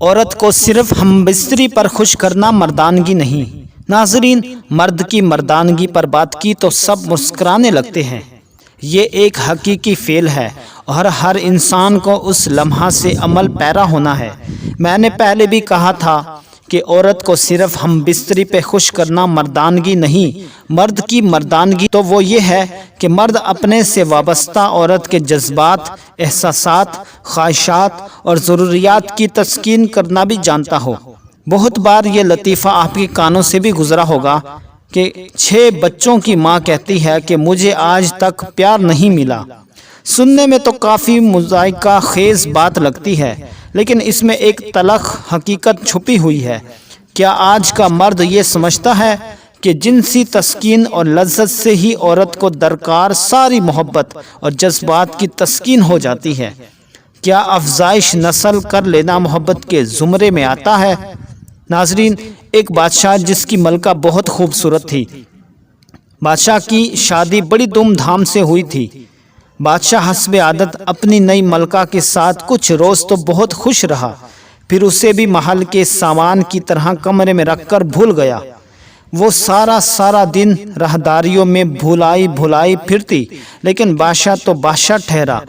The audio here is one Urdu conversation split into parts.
عورت کو صرف ہم بستری پر خوش کرنا مردانگی نہیں۔ ناظرین، مرد کی مردانگی پر بات کی تو سب مسکرانے لگتے ہیں۔ یہ ایک حقیقی فعل ہے اور ہر انسان کو اس لمحہ سے عمل پیرا ہونا ہے۔ میں نے پہلے بھی کہا تھا کہ عورت کو صرف ہم بستری پہ خوش کرنا مردانگی نہیں، مرد کی مردانگی تو وہ یہ ہے کہ مرد اپنے سے وابستہ عورت کے جذبات، احساسات، خواہشات اور ضروریات کی تسکین کرنا بھی جانتا ہو۔ بہت بار یہ لطیفہ آپ کے کانوں سے بھی گزرا ہوگا کہ 6 بچوں کی ماں کہتی ہے کہ مجھے آج تک پیار نہیں ملا۔ سننے میں تو کافی مضحکہ خیز بات لگتی ہے، لیکن اس میں ایک تلخ حقیقت چھپی ہوئی ہے۔ کیا آج کا مرد یہ سمجھتا ہے کہ جنسی تسکین اور لذت سے ہی عورت کو درکار ساری محبت اور جذبات کی تسکین ہو جاتی ہے؟ کیا افزائش نسل کر لینا محبت کے زمرے میں آتا ہے؟ ناظرین، ایک بادشاہ جس کی ملکہ بہت خوبصورت تھی۔ بادشاہ کی شادی بڑی دھوم دھام سے ہوئی تھی۔ بادشاہ حسب عادت اپنی نئی ملکہ کے ساتھ کچھ روز تو بہت خوش رہا، پھر اسے بھی محل کے سامان کی طرح کمرے میں رکھ کر بھول گیا۔ وہ سارا دن راہداریوں میں بھولائی پھرتی، لیکن بادشاہ تو بادشاہ ٹھہرا۔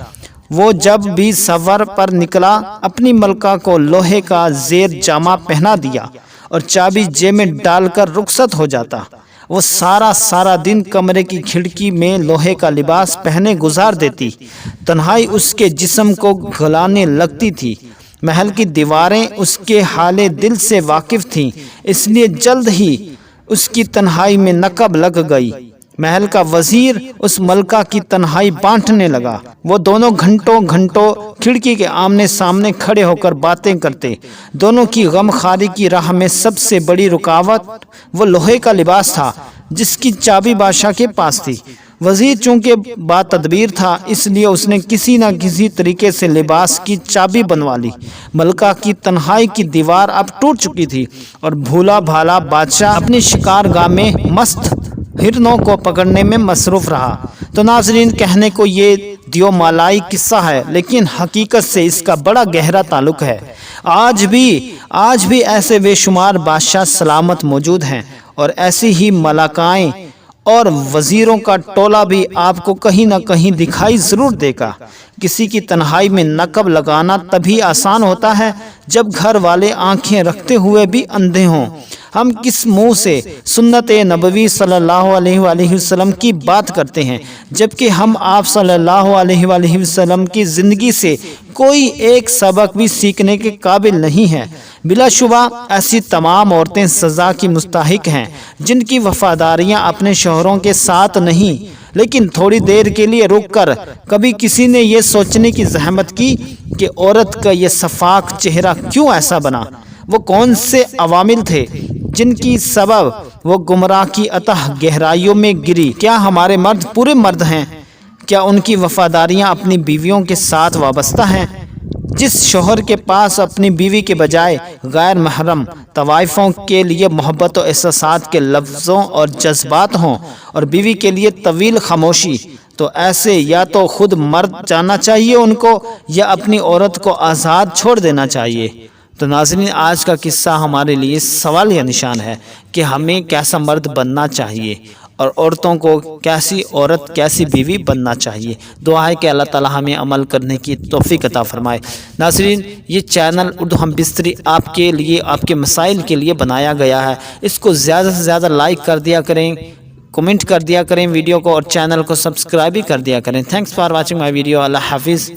وہ جب بھی سفر پر نکلا اپنی ملکہ کو لوہے کا زیر جامہ پہنا دیا اور چابی جیب میں ڈال کر رخصت ہو جاتا۔ وہ سارا دن کمرے کی کھڑکی میں لوہے کا لباس پہنے گزار دیتی۔ تنہائی اس کے جسم کو گلانے لگتی تھی۔ محل کی دیواریں اس کے حال دل سے واقف تھیں، اس لیے جلد ہی اس کی تنہائی میں نقب لگ گئی۔ محل کا وزیر اس ملکہ کی تنہائی بانٹنے لگا۔ وہ دونوں گھنٹوں کھڑکی کے آمنے سامنے کھڑے ہو کر باتیں کرتے۔ دونوں کی غم خاری کی راہ میں سب سے بڑی رکاوٹ وہ لوہے کا لباس تھا جس کی چابی بادشاہ کے پاس تھی۔ وزیر چونکہ با تدبیر تھا، اس لیے اس نے کسی نہ کسی طریقے سے لباس کی چابی بنوا لی۔ ملکہ کی تنہائی کی دیوار اب ٹوٹ چکی تھی اور بھولا بھالا بادشاہ اپنی شکار گاہ میں مست ہرنوں کو پکڑنے میں مصروف رہا۔ تو ناظرین، کہنے کو یہ دیو مالائی قصہ ہے، لیکن حقیقت سے اس کا بڑا گہرا تعلق ہے۔ آج بھی ایسے بے شمار بادشاہ سلامت موجود ہیں، اور ایسی ہی ملکائیں اور وزیروں کا ٹولہ بھی آپ کو کہیں نہ کہیں دکھائی ضرور دے گا۔ کسی کی تنہائی میں نقب لگانا تبھی آسان ہوتا ہے جب گھر والے آنکھیں رکھتے ہوئے بھی اندھے ہوں۔ ہم کس منہ سے سنت نبوی صلی اللہ علیہ وآلہ وسلم کی بات کرتے ہیں، جبکہ ہم آپ صلی اللہ علیہ وآلہ وسلم کی زندگی سے کوئی ایک سبق بھی سیکھنے کے قابل نہیں ہیں۔ بلا شبہ ایسی تمام عورتیں سزا کی مستحق ہیں جن کی وفاداریاں اپنے شوہروں کے ساتھ نہیں، لیکن تھوڑی دیر کے لیے رک کر کبھی کسی نے یہ سوچنے کی زحمت کی کہ عورت کا یہ شفاف چہرہ کیوں ایسا بنا؟ وہ کون سے عوامل تھے جن کی سبب وہ گمراہ کی اتہ گہرائیوں میں گری؟ کیا ہمارے مرد پورے مرد ہیں؟ کیا ان کی وفاداریاں اپنی بیویوں کے ساتھ وابستہ ہیں؟ جس شوہر کے پاس اپنی بیوی کے بجائے غیر محرم طوائفوں کے لیے محبت و احساسات کے لفظوں اور جذبات ہوں اور بیوی کے لیے طویل خاموشی، تو ایسے یا تو خود مرد جاننا چاہیے ان کو، یا اپنی عورت کو آزاد چھوڑ دینا چاہیے۔ تو ناظرین، آج کا قصہ ہمارے لیے سوال یا نشان ہے کہ ہمیں کیسا مرد بننا چاہیے اور عورتوں کو کیسی عورت، کیسی بیوی بننا چاہیے۔ دعا ہے کہ اللہ تعالی ہمیں عمل کرنے کی توفیق عطا فرمائے۔ ناظرین، یہ چینل اردو ہم بستری آپ کے لیے، آپ کے مسائل کے لیے بنایا گیا ہے۔ اس کو زیادہ سے زیادہ لائک کر دیا کریں، کمنٹ کر دیا کریں ویڈیو کو، اور چینل کو سبسکرائب بھی کر دیا کریں۔ Thanks for watching my video. اللہ حافظ۔